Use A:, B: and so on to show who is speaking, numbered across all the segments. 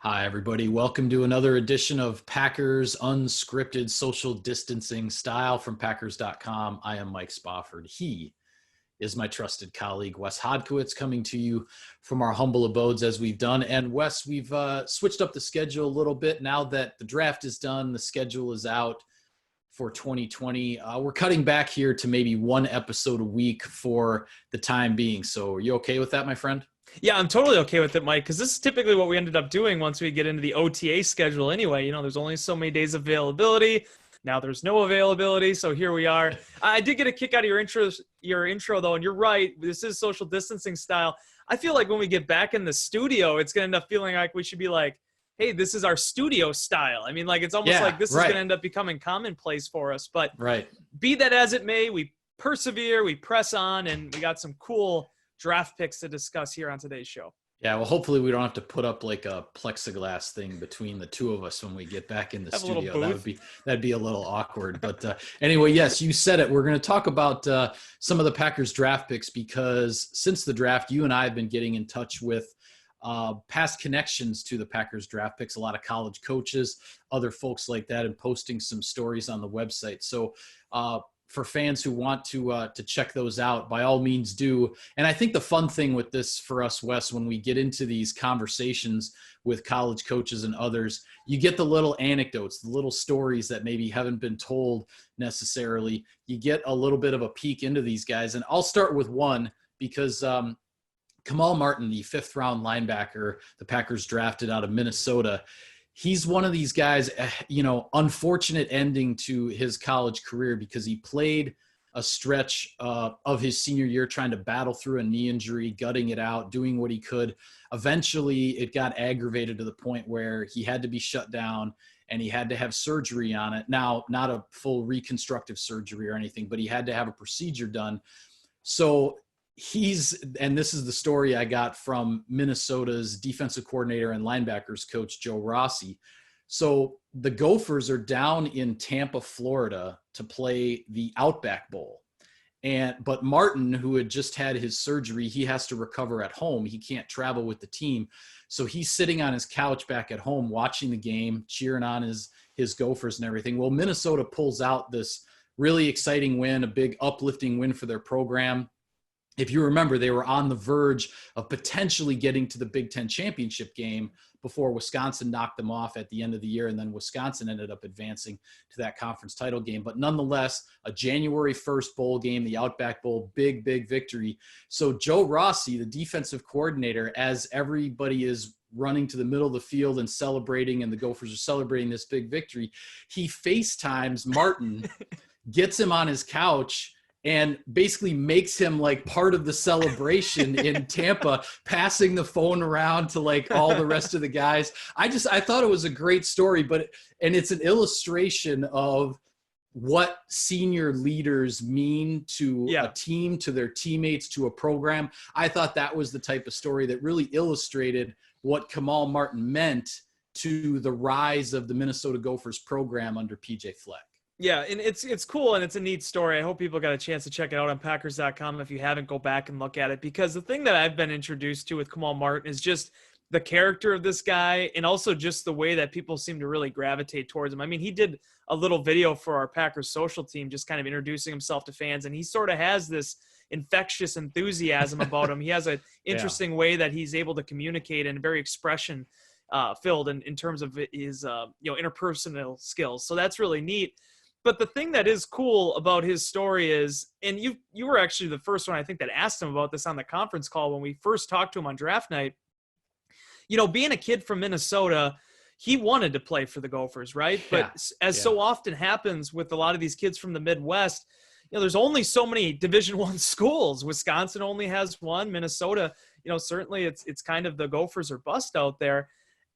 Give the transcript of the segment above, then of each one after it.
A: Hi, everybody. Welcome to another edition of Packers Unscripted Social Distancing Style from Packers.com. I am Mike Spofford. He is my trusted colleague, Wes Hodkiewicz, coming to you from our humble abodes as we've done. And Wes, we've switched up the schedule a little bit now that the draft is done. The schedule is out for 2020. We're cutting back here to maybe one episode a week for the time being. So are you okay with that, my friend?
B: Yeah, I'm totally okay with it, Mike, because this is typically what we ended up doing once we get into the OTA schedule anyway. There's only so many days of availability. Now there's no availability, so here we are. I did get a kick out of your intro, though, and you're right. This is social distancing style. I feel like when we get back in the studio, it's going to end up feeling like we should be like, hey, this is our studio style. I mean, like it's almost like this is going to end up becoming commonplace for us. But be that as it may, we persevere, we press on, and we got some cool draft picks to discuss here on today's show.
A: Yeah, well, hopefully we don't have to put up like a plexiglass thing between the two of us when we get back in the studio. That'd be a little awkward. But anyway, yes, you said it. We're going to talk about some of the Packers draft picks because since the draft, you and I have been getting in touch with past connections to the Packers draft picks, a lot of college coaches, other folks like that, and posting some stories on the website. So for fans who want to check those out, by all means do. And I think the fun thing with this for us, Wes, when we get into these conversations with college coaches and others, you get the little anecdotes, the little stories that maybe haven't been told necessarily. You get a little bit of a peek into these guys. And I'll start with one because Kamal Martin, the fifth-round linebacker the Packers drafted out of Minnesota, he's one of these guys, unfortunate ending to his college career because he played a stretch of his senior year trying to battle through a knee injury, gutting it out, doing what he could. Eventually, it got aggravated to the point where he had to be shut down and he had to have surgery on it. Now, not a full reconstructive surgery or anything, but he had to have a procedure done. So and this is the story I got from Minnesota's defensive coordinator and linebackers coach, Joe Rossi. So the Gophers are down in Tampa, Florida to play the Outback Bowl. But Martin, who had just had his surgery, he has to recover at home. He can't travel with the team. So he's sitting on his couch back at home, watching the game, cheering on his Gophers and everything. Well, Minnesota pulls out this really exciting win, a big uplifting win for their program. If you remember, they were on the verge of potentially getting to the Big Ten championship game before Wisconsin knocked them off at the end of the year, and then Wisconsin ended up advancing to that conference title game. But nonetheless, a January 1st bowl game, the Outback Bowl, big victory. So Joe Rossi, the defensive coordinator, as everybody is running to the middle of the field and celebrating, and the Gophers are celebrating this big victory, he FaceTimes Martin, gets him on his couch, and basically makes him like part of the celebration in Tampa, passing the phone around to like all the rest of the guys. I thought it was a great story, and it's an illustration of what senior leaders mean to a team, to their teammates, to a program. I thought that was the type of story that really illustrated what Kamal Martin meant to the rise of the Minnesota Gophers program under PJ Fleck.
B: Yeah, and it's cool, and it's a neat story. I hope people got a chance to check it out on Packers.com. If you haven't, go back and look at it, because the thing that I've been introduced to with Kamal Martin is just the character of this guy, and also just the way that people seem to really gravitate towards him. I mean, he did a little video for our Packers social team, just kind of introducing himself to fans, and he sort of has this infectious enthusiasm about him. He has an interesting way that he's able to communicate, and very expression filled in terms of his interpersonal skills. So that's really neat. But the thing that is cool about his story is, and you were actually the first one I think that asked him about this on the conference call when we first talked to him on draft night. Being a kid from Minnesota, he wanted to play for the Gophers, right? But so often happens with a lot of these kids from the Midwest, there's only so many Division I schools. Wisconsin only has one. Minnesota, certainly it's kind of the Gophers or bust out there.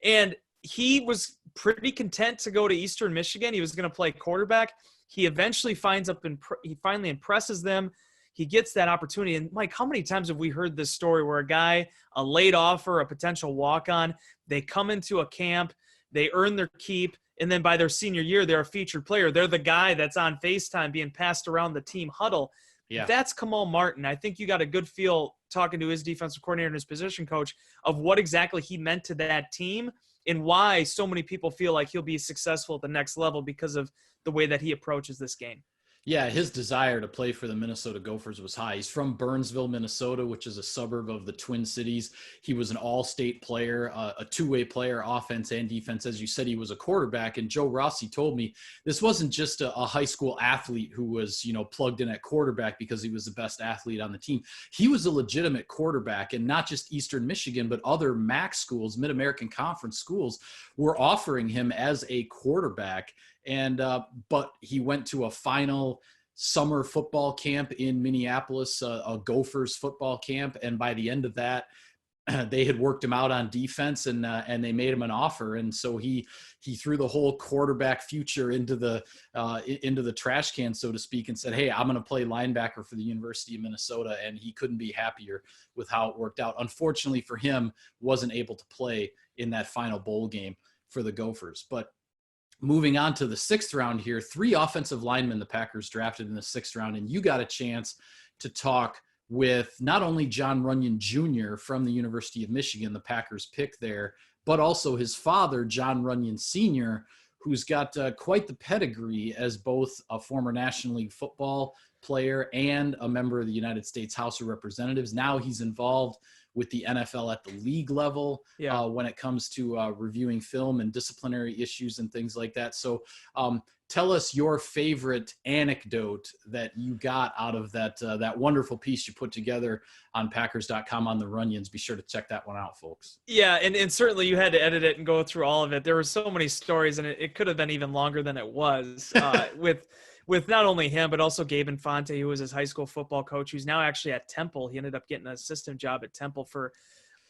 B: And he was pretty content to go to Eastern Michigan. He was going to play quarterback. He eventually he finally impresses them. He gets that opportunity. And Mike, how many times have we heard this story where a guy, a late offer, a potential walk-on, they come into a camp, they earn their keep, and then by their senior year, they're a featured player. They're the guy that's on FaceTime being passed around the team huddle. Yeah. That's Kamal Martin. I think you got a good feel talking to his defensive coordinator and his position coach of what exactly he meant to that team and why so many people feel like he'll be successful at the next level because of the way that he approaches this game.
A: Yeah, his desire to play for the Minnesota Gophers was high. He's from Burnsville, Minnesota, which is a suburb of the Twin Cities. He was an all-state player, a two-way player, offense and defense. As you said, he was a quarterback. And Joe Rossi told me this wasn't just a high school athlete who was, plugged in at quarterback because he was the best athlete on the team. He was a legitimate quarterback, and not just Eastern Michigan, but other MAC schools, Mid-American Conference schools, were offering him as a quarterback. And but he went to a final summer football camp in Minneapolis, a Gophers football camp, and by the end of that, they had worked him out on defense, and they made him an offer. And so he threw the whole quarterback future into the trash can, so to speak, and said, "Hey, I'm going to play linebacker for the University of Minnesota." And he couldn't be happier with how it worked out. Unfortunately for him, wasn't able to play in that final bowl game for the Gophers. But moving on to the 6th round here, 3 offensive linemen the Packers drafted in the 6th round, and you got a chance to talk with not only Jon Runyan Jr. from the University of Michigan, the Packers pick there, but also his father, Jon Runyan Sr., who's got quite the pedigree as both a former National League football player and a member of the United States House of Representatives. Now he's involved with the NFL at the league level when it comes to reviewing film and disciplinary issues and things like that. So tell us your favorite anecdote that you got out of that wonderful piece you put together on Packers.com on the Runyans. Be sure to check that one out, folks.
B: Yeah, and certainly you had to edit it and go through all of it. There were so many stories, and it could have been even longer than it was with not only him, but also Gabe Infante, who was his high school football coach, who's now actually at Temple. He ended up getting an assistant job at Temple for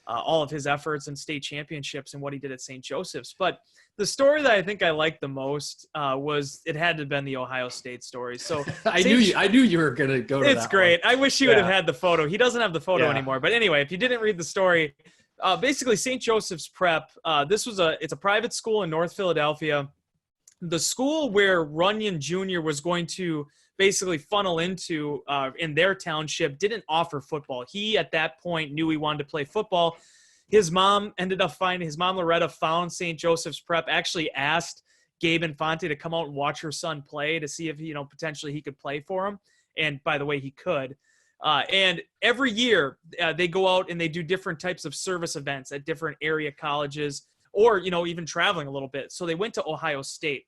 B: all of his efforts and state championships and what he did at St. Joseph's. But the story that I think I liked the most was it had to have been the Ohio State story. So
A: I knew you were going to go to that.
B: It's great. I wish he would have had the photo. He doesn't have the photo anymore. But anyway, if you didn't read the story, basically St. Joseph's Prep, it's a private school in North Philadelphia. The school where Runyan Jr. was going to basically funnel into in their township didn't offer football. He, at that point, knew he wanted to play football. His mom Loretta found St. Joseph's Prep, actually asked Gabe Infante to come out and watch her son play to see if, potentially he could play for him. And by the way, he could. And every year they go out and they do different types of service events at different area colleges or, even traveling a little bit. So they went to Ohio State.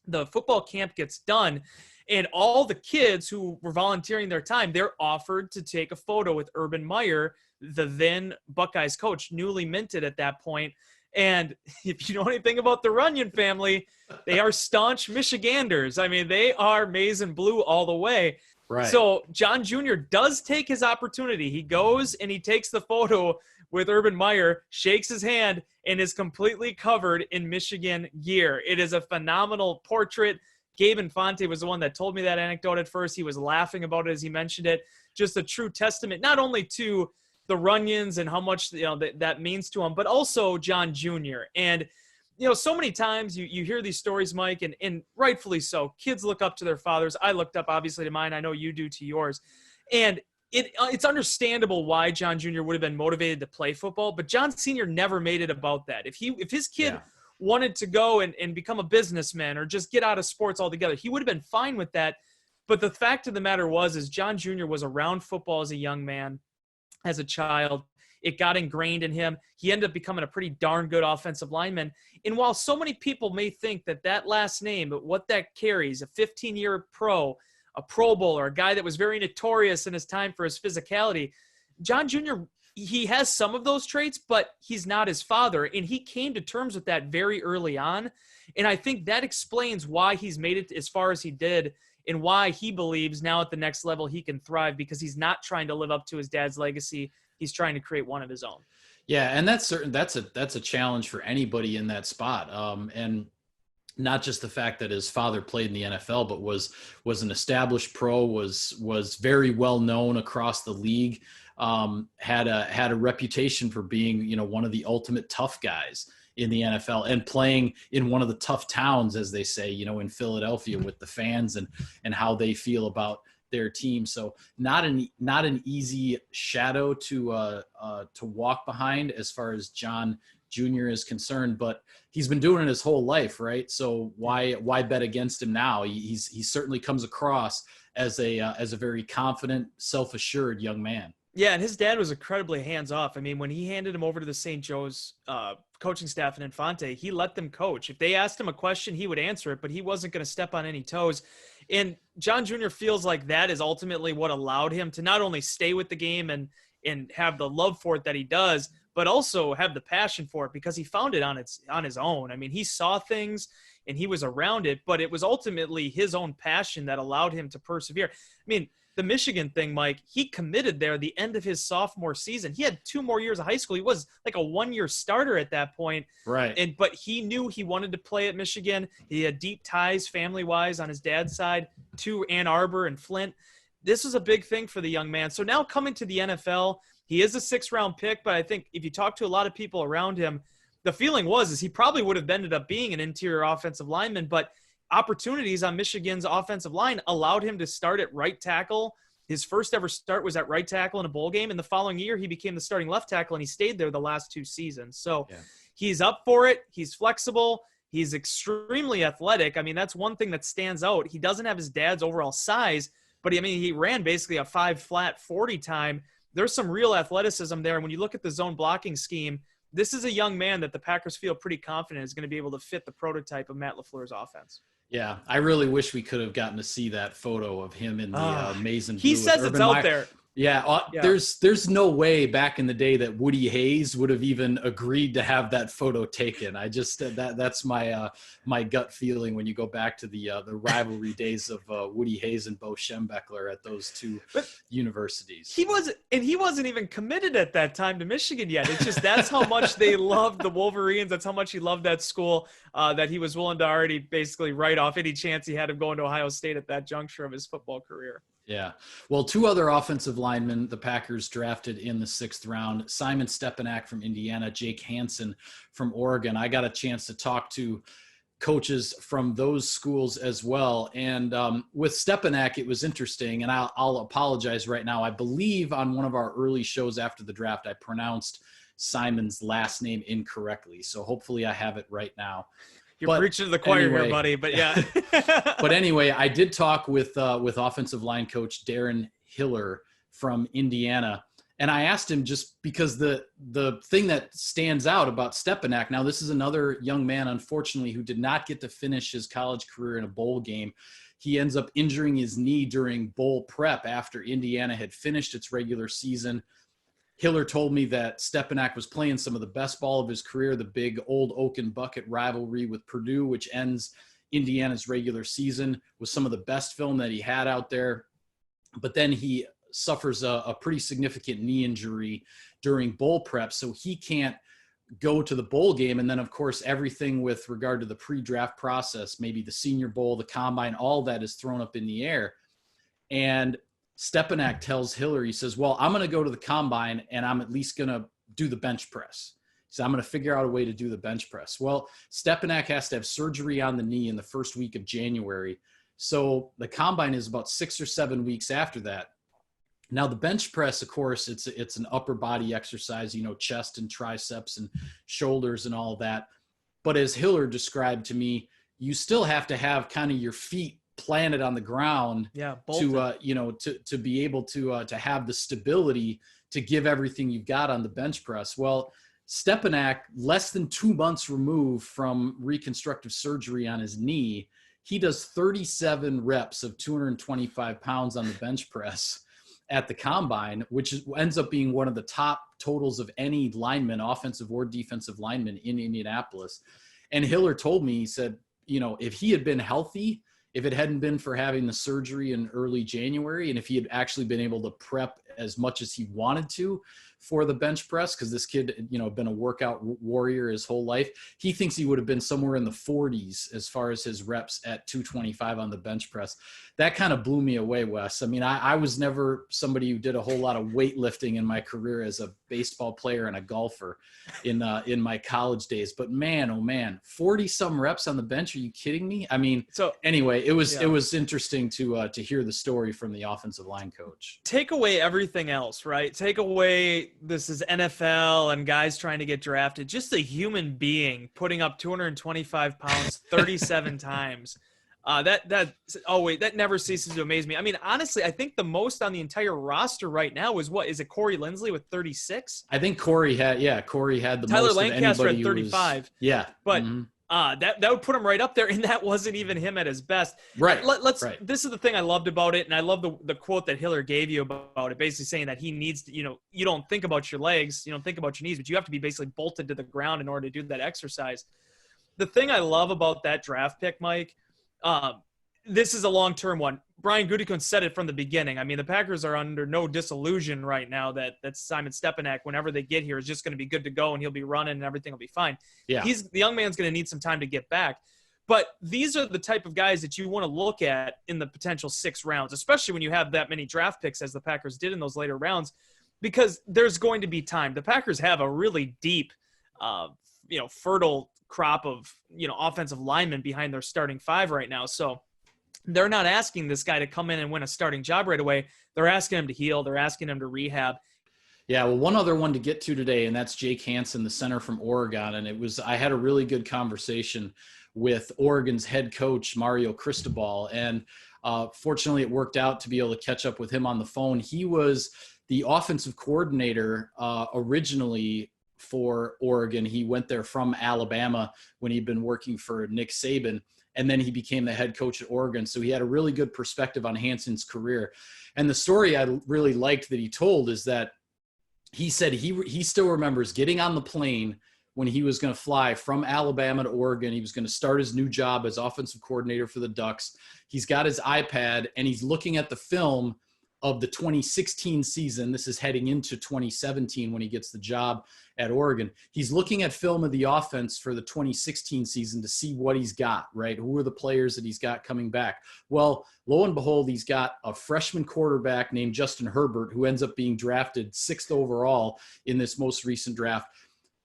B: The football camp gets done, and all the kids who were volunteering their time, they're offered to take a photo with Urban Meyer, the then Buckeyes coach, newly minted at that point. And if you know anything about the Runyan family, they are staunch Michiganders. I mean, they are maize and blue all the way.
A: Right.
B: So Jon Jr. does take his opportunity. He goes and he takes the photo with Urban Meyer, shakes his hand, and is completely covered in Michigan gear. It is a phenomenal portrait. Gabe Infante was the one that told me that anecdote at first. He was laughing about it as he mentioned it. Just a true testament, not only to the Runyans and how much that means to him, but also Jon Jr. And so many times you hear these stories, Mike, and rightfully so. Kids look up to their fathers. I looked up, obviously, to mine. I know you do to yours. And it's understandable why Jon Jr. would have been motivated to play football, but Jon Sr. never made it about that. If his kid wanted to go and become a businessman or just get out of sports altogether, he would have been fine with that. But the fact of the matter is Jon Jr. was around football as a young man, as a child. It got ingrained in him. He ended up becoming a pretty darn good offensive lineman. And while so many people may think that last name, what that carries, a 15-year pro, a Pro Bowler, a guy that was very notorious in his time for his physicality, Jon Jr., he has some of those traits, but he's not his father. And he came to terms with that very early on. And I think that explains why he's made it as far as he did and why he believes now at the next level he can thrive, because he's not trying to live up to his dad's legacy. He's trying to create one of his own.
A: Yeah, and that's a challenge for anybody in that spot. And not just the fact that his father played in the NFL, but was an established pro, was very well known across the league, had a reputation for being, one of the ultimate tough guys in the NFL and playing in one of the tough towns, as they say, in Philadelphia with the fans and how they feel about their team. So not an easy shadow to walk behind as far as Jon Jr. is concerned, but he's been doing it his whole life, right? So why bet against him now? He certainly comes across as a very confident, self-assured young man.
B: Yeah, and his dad was incredibly hands-off. I mean, when he handed him over to the St. Joe's coaching staff in Infante, he let them coach. If they asked him a question, he would answer it, but he wasn't going to step on any toes. And Jon Jr. feels like that is ultimately what allowed him to not only stay with the game and have the love for it that he does, but also have the passion for it because he found it on his own. I mean, he saw things and he was around it, but it was ultimately his own passion that allowed him to persevere. I mean, the Michigan thing, Mike, he committed there the end of his sophomore season. He had 2 more years of high school. He was like a 1-year starter at that point.
A: Right.
B: But he knew he wanted to play at Michigan. He had deep ties family-wise on his dad's side to Ann Arbor and Flint. This was a big thing for the young man. So now coming to the NFL, he is a 6th-round pick, but I think if you talk to a lot of people around him, the feeling is he probably would have ended up being an interior offensive lineman, but opportunities on Michigan's offensive line allowed him to start at right tackle. His first ever start was at right tackle in a bowl game. And the following year, he became the starting left tackle, and he stayed there the last 2 seasons. So He's up for it. He's flexible. He's extremely athletic. I mean, that's one thing that stands out. He doesn't have his dad's overall size, but he ran basically a 5 40 time. There's some real athleticism there. And when you look at the zone blocking scheme, this is a young man that the Packers feel pretty confident is going to be able to fit the prototype of Matt LaFleur's offense.
A: Yeah, I really wish we could have gotten to see that photo of him in the maize and blue.
B: He says it's out there.
A: Yeah, there's no way back in the day that Woody Hayes would have even agreed to have that photo taken. I just that's my my gut feeling when you go back to the rivalry days of Woody Hayes and Bo Schembechler at those 2 universities.
B: He wasn't even committed at that time to Michigan yet. It's just that's how much they loved the Wolverines. That's how much he loved that school that he was willing to already basically write off any chance he had of going to Ohio State at that juncture of his football career.
A: Yeah. Well, 2 other offensive linemen the Packers drafted in the 6th round, Simon Stepaniak from Indiana, Jake Hanson from Oregon. I got a chance to talk to coaches from those schools as well. And with Stepaniak, it was interesting, and I'll apologize right now. I believe on one of our early shows after the draft, I pronounced Simon's last name incorrectly. So hopefully I have it right now.
B: You're preaching to the choir here, buddy, but yeah.
A: But anyway, I did talk with offensive line coach Darren Hiller from Indiana, and I asked him just because the thing that stands out about Stepaniak, now this is another young man, unfortunately, who did not get to finish his college career in a bowl game. He ends up injuring his knee during bowl prep after Indiana had finished its regular season. Hiller told me that Stepaniak was playing some of the best ball of his career, the big Old Oaken Bucket rivalry with Purdue, which ends Indiana's regular season, was some of the best film that he had out there. But then he suffers a pretty significant knee injury during bowl prep, so he can't go to the bowl game. And then, of course, everything with regard to the pre-draft process, maybe the Senior Bowl, the Combine, all that is thrown up in the air. And Stepaniak tells Hiller, he says, well, I'm going to go to the Combine and I'm at least going to do the bench press. So I'm going to figure out a way to do the bench press. Well, Stepaniak has to have surgery on the knee in the first week of January. So the Combine is about 6 or 7 weeks after that. Now the bench press, of course, it's an upper body exercise, chest and triceps and shoulders and all of that. But as Hiller described to me, you still have to have kind of your feet planted on the ground to be able to have the stability to give everything you've got on the bench press. Well, Stepaniak, less than 2 months removed from reconstructive surgery on his knee, he does 37 reps of 225 pounds on the bench press at the Combine, which ends up being one of the top totals of any lineman, offensive or defensive lineman in Indianapolis. And Hiller told me, he said, if he had been healthy, if it hadn't been for having the surgery in early January, and if he had actually been able to prep as much as he wanted to for the bench press, because this kid, been a workout warrior his whole life, he thinks he would have been somewhere in the 40s as far as his reps at 225 on the bench press. That kind of blew me away, Wes. I mean, I was never somebody who did a whole lot of weightlifting in my career as a baseball player and a golfer in my college days. But man, oh man, 40 some reps on the bench. Are you kidding me? I mean, so anyway, it was interesting to hear the story from the offensive line coach.
B: Take away everything else, right? Take away this is NFL and guys trying to get drafted. Just a human being putting up 225 pounds 37 times. That never ceases to amaze me. I mean, honestly, I think the most on the entire roster right now is Corey Linsley with 36?
A: I think Corey had the
B: Tyler
A: most
B: Lancaster
A: of anybody
B: at 35.
A: Yeah.
B: But that would put him right up there, and that wasn't even him at his best.
A: Right.
B: Right. This is the thing I loved about it, and I love the quote that Hiller gave you about it, basically saying that he needs to, you don't think about your legs, you don't think about your knees, but you have to be basically bolted to the ground in order to do that exercise. The thing I love about that draft pick, Mike, this is a long-term one. Brian Gutekunst said it from the beginning. I mean, the Packers are under no disillusion right now that Simon Stepaniak, whenever they get here, is just going to be good to go and he'll be running and everything will be fine.
A: Yeah.
B: The young man's going to need some time to get back. But these are the type of guys that you want to look at in the potential 6 rounds, especially when you have that many draft picks as the Packers did in those later rounds, because there's going to be time. The Packers have a really deep, fertile crop of, offensive linemen behind their starting 5 right now. So they're not asking this guy to come in and win a starting job right away. They're asking him to heal. They're asking him to rehab.
A: Yeah, well, one other one to get to today, and that's Jake Hanson, the center from Oregon. And I had a really good conversation with Oregon's head coach, Mario Cristobal. And fortunately, it worked out to be able to catch up with him on the phone. He was the offensive coordinator originally for Oregon. He went there from Alabama when he'd been working for Nick Saban. And then he became the head coach at Oregon. So he had a really good perspective on Hanson's career. And the story I really liked that he told is that he said he still remembers getting on the plane when he was going to fly from Alabama to Oregon. He was going to start his new job as offensive coordinator for the Ducks. He's got his iPad and he's looking at the film of the 2016 season. This is heading into 2017 when he gets the job at Oregon. He's looking at film of the offense for the 2016 season to see what he's got, right? Who are the players that he's got coming back? Well, lo and behold, he's got a freshman quarterback named Justin Herbert, who ends up being drafted 6th overall in this most recent draft.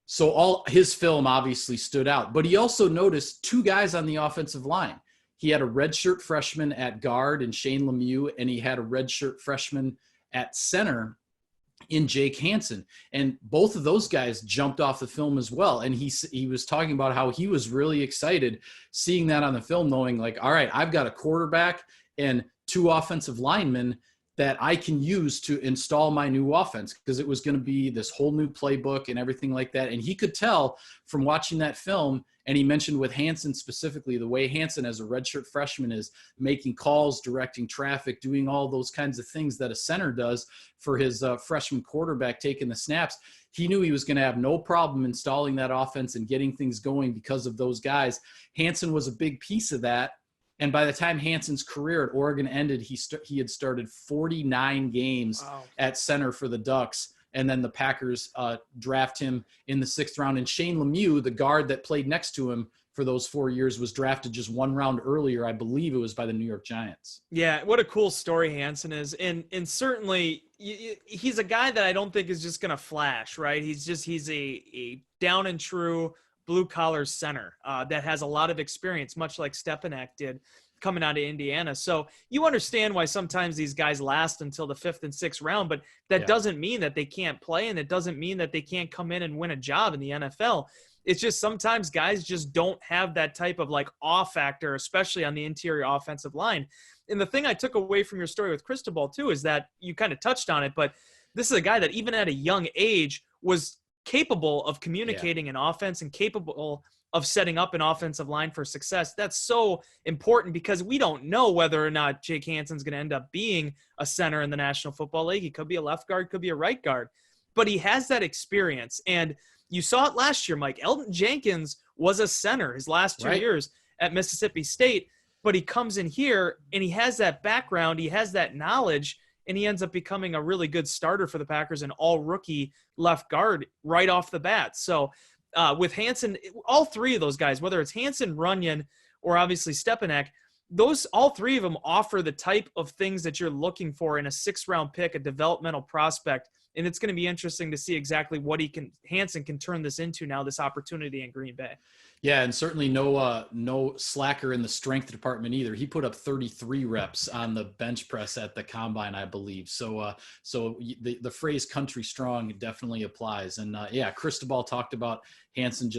A: So all his film obviously stood out, but he also noticed 2 guys on the offensive line. He had a redshirt freshman at guard in Shane Lemieux, and he had a redshirt freshman at center in Jake Hanson. And both of those guys jumped off the film as well. And he was talking about how he was really excited seeing that on the film, knowing like, all right, I've got a quarterback and 2 offensive linemen that I can use to install my new offense, because it was going to be this whole new playbook and everything like that. And he could tell from watching that film, and he mentioned with Hanson specifically, the way Hanson as a redshirt freshman is making calls, directing traffic, doing all those kinds of things that a center does for his freshman quarterback taking the snaps. He knew he was going to have no problem installing that offense and getting things going because of those guys. Hanson was a big piece of that. And by the time Hanson's career at Oregon ended, he had started 49 games at center for the Ducks. And then the Packers draft him in the 6th round. And Shane Lemieux, the guard that played next to him for those 4 years, was drafted just 1 round earlier. I believe it was by the New York Giants. Yeah,
B: what a cool story Hanson is. And certainly he's a guy that I don't think is just going to flash, right? He's a down and true blue-collar center that has a lot of experience, much like Stepaniak did coming out of Indiana. So you understand why sometimes these guys last until the 5th and 6th round, but that doesn't mean that they can't play, and it doesn't mean that they can't come in and win a job in the NFL. It's just sometimes guys just don't have that type of like awe factor, especially on the interior offensive line. And the thing I took away from your story with Cristobal too is that you kind of touched on it, but this is a guy that even at a young age was capable of communicating an offense and capable of setting up an offensive line for success. That's so important because we don't know whether or not Jake Hanson's going to end up being a center in the National Football League. He could be a left guard, could be a right guard, but he has that experience. And you saw it last year, Mike. Elton Jenkins was a center his last 2 years at Mississippi State, but he comes in here and he has that background, he has that knowledge, and he ends up becoming a really good starter for the Packers, an all-rookie left guard right off the bat. So with Hanson, all 3 of those guys, whether it's Hanson, Runyan, or obviously Stepaniak, all 3 of them offer the type of things that you're looking for in a 6th round pick, a developmental prospect And it's going to be interesting to see exactly what Hanson can turn this into now, this opportunity in Green Bay.
A: Yeah, and certainly no slacker in the strength department either. He put up 33 reps on the bench press at the combine, I believe. So the phrase "country strong" definitely applies. And yeah, Cristobal talked about Hanson.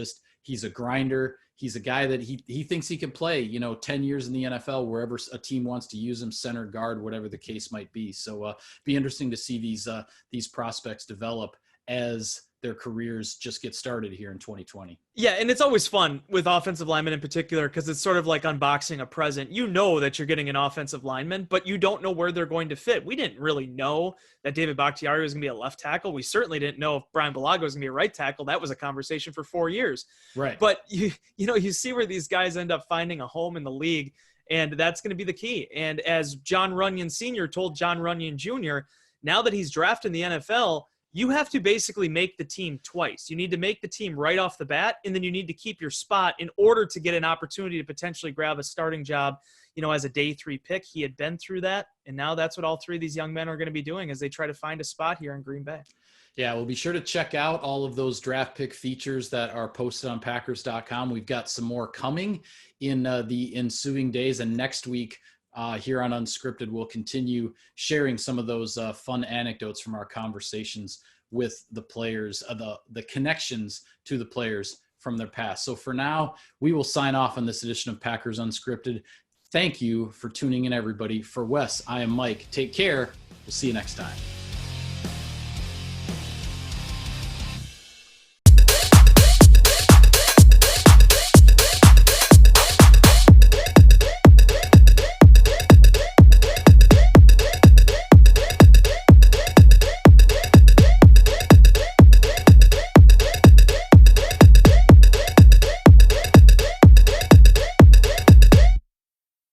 A: He's a grinder. He's a guy that he thinks he can play, 10 years in the NFL, wherever a team wants to use him, center, guard, whatever the case might be. So be interesting to see these prospects develop as their careers just get started here in 2020.
B: Yeah, and it's always fun with offensive linemen in particular because it's sort of like unboxing a present. You know that you're getting an offensive lineman, but you don't know where they're going to fit. We didn't really know that David Bakhtiari was going to be a left tackle. We certainly didn't know if Brian Bulaga was going to be a right tackle. That was a conversation for 4 years.
A: Right.
B: But you see where these guys end up finding a home in the league, and that's going to be the key. And as Jon Runyan Sr. told Jon Runyan Jr., now that he's drafted in the NFL, you have to basically make the team twice. You need to make the team right off the bat, and then you need to keep your spot in order to get an opportunity to potentially grab a starting job, as a day 3 pick. He had been through that, and now that's what all 3 of these young men are going to be doing as they try to find a spot here in Green Bay.
A: Yeah, well, be sure to check out all of those draft pick features that are posted on Packers.com. We've got some more coming in the ensuing days, and next week, here on Unscripted, we'll continue sharing some of those fun anecdotes from our conversations with the players, the connections to the players from their past. So for now, we will sign off on this edition of Packers Unscripted. Thank you for tuning in, everybody. For Wes, I am Mike. Take care. We'll see you next time.